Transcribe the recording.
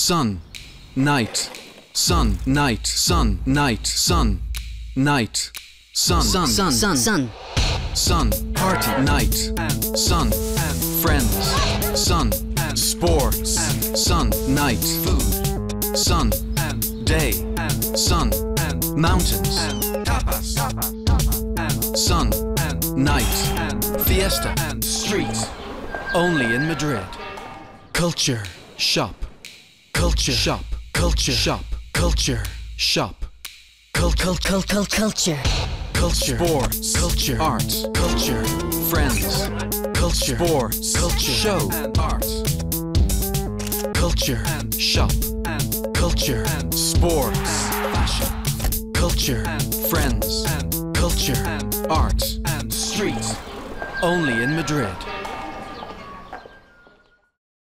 sun, night, sun, night, sun, night, sun, night, sun, sun, party, night, sun, friends, sun, sports, sun, night, food, sun, day, sun, mountains, sun, night, fiesta, street, only in Madrid. Culture, shop, culture, shop, culture, shop, culture, shop, culture, culture, sports, culture, art, culture, friends, culture, sports, culture, show, art, culture, shop, culture, sports, fashion, culture, friends, culture, art, street, only in Madrid.